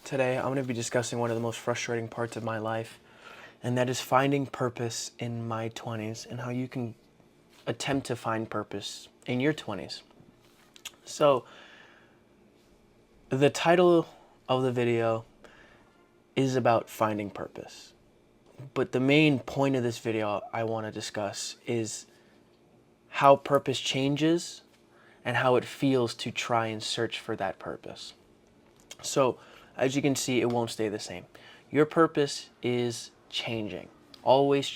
Today, I'm going to be discussing one of the most frustrating parts of my life, and that is finding purpose in my 20s and how you can attempt to find purpose in your 20s. So, the title of the video is about finding purpose. But the main point of this video I want to discuss is how purpose changes and how it feels to try and search for that purpose. So, as you can see, it won't stay the same. Your purpose is changing, always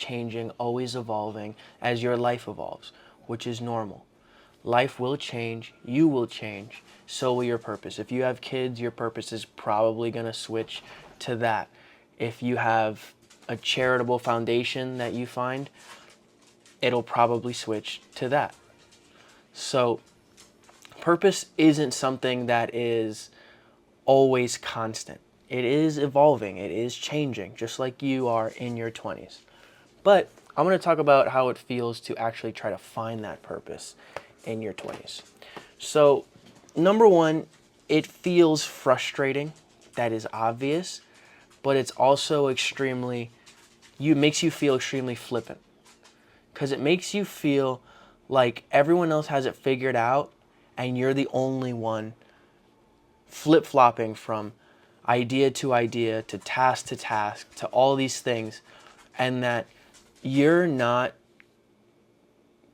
evolving as your life evolves, which is normal. Life will change, you will change, so will your purpose. If you have kids, your purpose is probably going to switch to that. If you have a charitable foundation that you find, it'll probably switch to that. So, purpose isn't something that is always constant. It is evolving, it is changing, just like you are in your 20s. But I'm going to talk about how it feels to actually try to find that purpose in your 20s. So, number one, it feels frustrating. That is obvious, but it's also makes you feel extremely flippant. Because it makes you feel like everyone else has it figured out and you're the only one flip-flopping from idea to task to all these things, and that you're not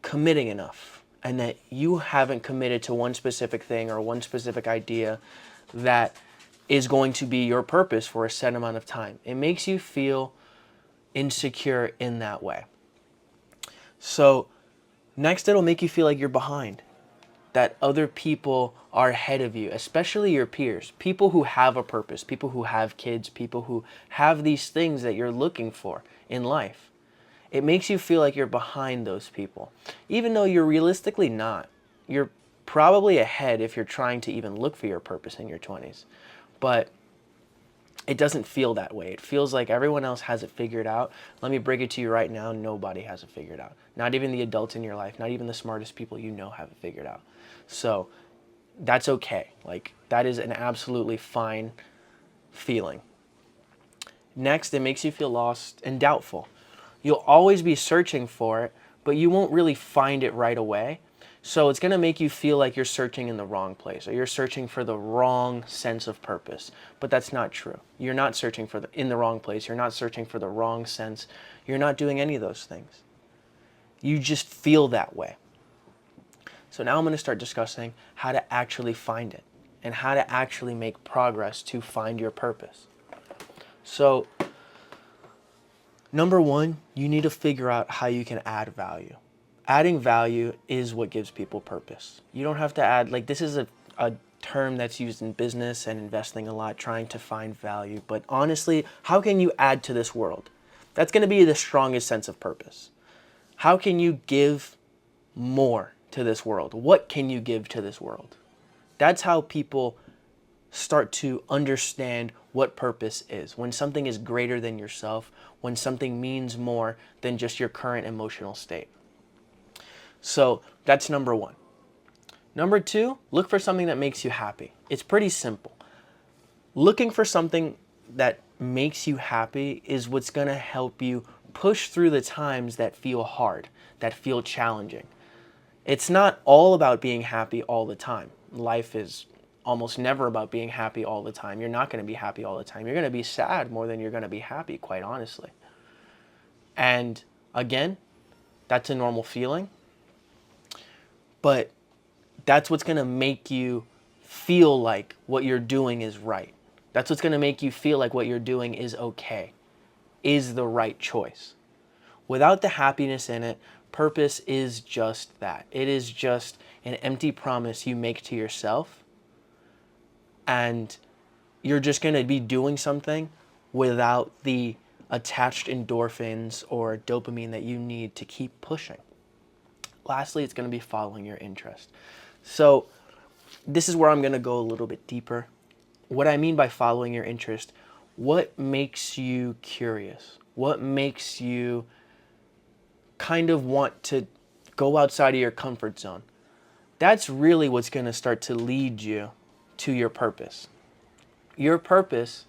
committing enough and that you haven't committed to one specific thing or one specific idea that is going to be your purpose for a set amount of time. It makes you feel insecure in that way. So next, it'll make you feel like you're behind, that other people are ahead of you, especially your peers, people who have a purpose, people who have kids, people who have these things that you're looking for in life. It makes you feel like you're behind those people, even though you're realistically not. You're probably ahead if you're trying to even look for your purpose in your 20s. But it doesn't feel that way. It feels like everyone else has it figured out. Let me break it to you right now, nobody has it figured out. Not even the adults in your life, not even the smartest people you know have it figured out. So that's okay. Like, that is an absolutely fine feeling. Next, it makes you feel lost and doubtful. You'll always be searching for it, but you won't really find it right away. So it's going to make you feel like you're searching in the wrong place, or you're searching for the wrong sense of purpose. But that's not true. You're not searching in the wrong place. You're not searching for the wrong sense. You're not doing any of those things. You just feel that way. So now I'm going to start discussing how to actually find it and how to actually make progress to find your purpose. So, number one, you need to figure out how you can add value. Adding value is what gives people purpose. You don't have to add, like, this is a term that's used in business and investing a lot, trying to find value. But honestly, how can you add to this world? That's going to be the strongest sense of purpose. How can you give more to this world? What can you give to this world? That's how people start to understand what purpose is. When something is greater than yourself, when something means more than just your current emotional state. So that's number one. Number two, look for something that makes you happy. It's pretty simple. Looking for something that makes you happy is what's going to help you push through the times that feel hard, that feel challenging. It's not all about being happy all the time. Life is almost never about being happy all the time. You're not going to be happy all the time. You're going to be sad more than you're going to be happy, quite honestly. And again, that's a normal feeling. But that's what's going to make you feel like what you're doing is right. That's what's going to make you feel like what you're doing is okay, is the right choice. Without the happiness in it, purpose is just that. It is just an empty promise you make to yourself, and you're just going to be doing something without the attached endorphins or dopamine that you need to keep pushing. Lastly, it's going to be following your interest. So this is where I'm going to go a little bit deeper. What I mean by following your interest, what makes you curious? What makes you kind of want to go outside of your comfort zone? That's really what's going to start to lead you to your purpose. Your purpose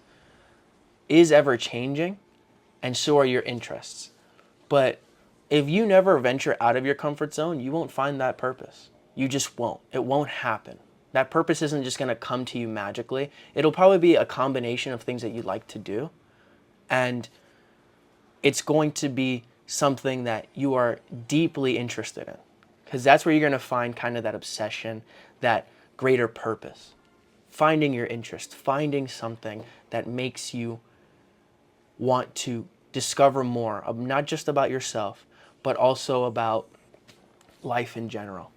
is ever changing, and so are your interests. But if you never venture out of your comfort zone, you won't find that purpose. You just won't. It won't happen. That purpose isn't just going to come to you magically. It'll probably be a combination of things that you like to do. And it's going to be something that you are deeply interested in. Because that's where you're going to find kind of that obsession, that greater purpose. Finding your interest, finding something that makes you want to discover more, of not just about yourself, but also about life in general.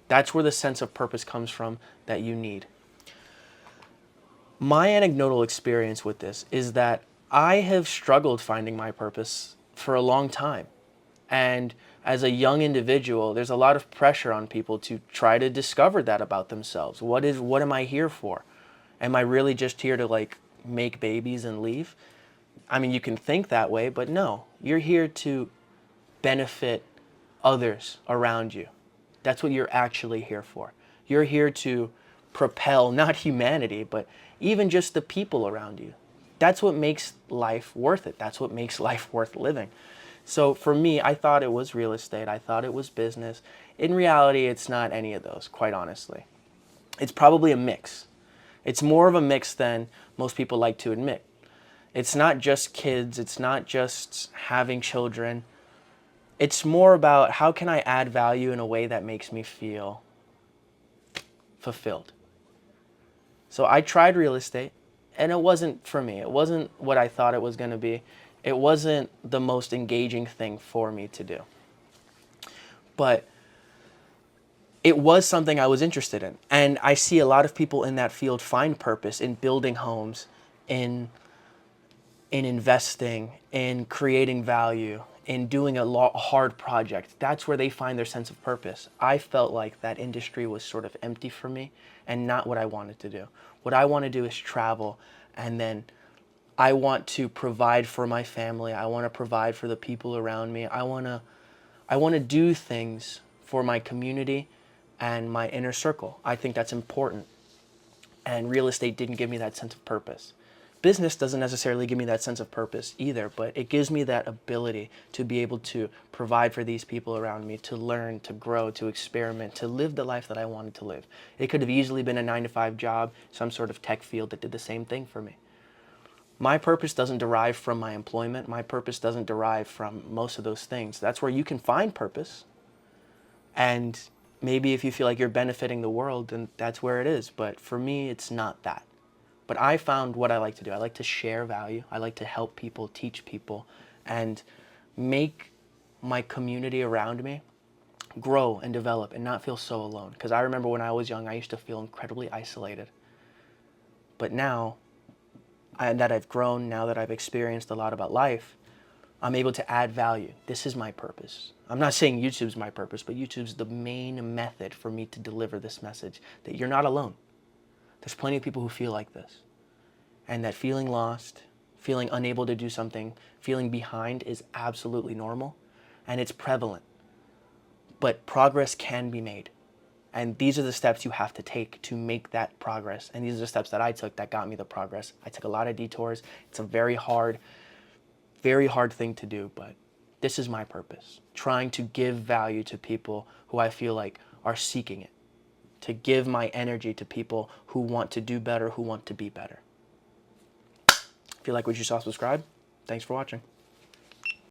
That's where the sense of purpose comes from that you need. My anecdotal experience with this is that I have struggled finding my purpose for a long time. And as a young individual, there's a lot of pressure on people to try to discover that about themselves. What am I here for? Am I really just here to like make babies and leave? I mean, you can think that way, but no, you're here to benefit others around you. That's what you're actually here for. You're here to propel not humanity, but even just the people around you. That's what makes life worth it. That's what makes life worth living. So for me, I thought it was real estate. I thought it was business. In reality, it's not any of those, quite honestly. It's probably a mix. It's more of a mix than most people like to admit. It's not just kids. It's not just having children. It's more about how can I add value in a way that makes me feel fulfilled. So I tried real estate, and it wasn't for me. It wasn't what I thought it was going to be. It wasn't the most engaging thing for me to do. But it was something I was interested in. And I see a lot of people in that field find purpose in building homes, in investing, in creating value, in doing a hard project. That's where they find their sense of purpose. I felt like that industry was sort of empty for me and not what I wanted to do. What I want to do is travel, and then I want to provide for my family. I want to provide for the people around me. I want to do things for my community and my inner circle. I think that's important. And real estate didn't give me that sense of purpose. Business doesn't necessarily give me that sense of purpose either, but it gives me that ability to be able to provide for these people around me, to learn, to grow, to experiment, to live the life that I wanted to live. It could have easily been a 9-to-5 job, some sort of tech field that did the same thing for me. My purpose doesn't derive from my employment. My purpose doesn't derive from most of those things. That's where you can find purpose. And maybe if you feel like you're benefiting the world, then that's where it is. But for me, it's not that. But I found what I like to do. I like to share value. I like to help people, teach people, and make my community around me grow and develop and not feel so alone. Because I remember when I was young, I used to feel incredibly isolated. But now that I've grown, now that I've experienced a lot about life, I'm able to add value. This is my purpose. I'm not saying YouTube's my purpose, but YouTube's the main method for me to deliver this message that you're not alone. There's plenty of people who feel like this. And that feeling lost, feeling unable to do something, feeling behind is absolutely normal. And it's prevalent. But progress can be made. And these are the steps you have to take to make that progress. And these are the steps that I took that got me the progress. I took a lot of detours. It's a very hard thing to do, but this is my purpose. Trying to give value to people who I feel like are seeking it. To give my energy to people who want to do better, who want to be better. If you like what you saw, subscribe. Thanks for watching.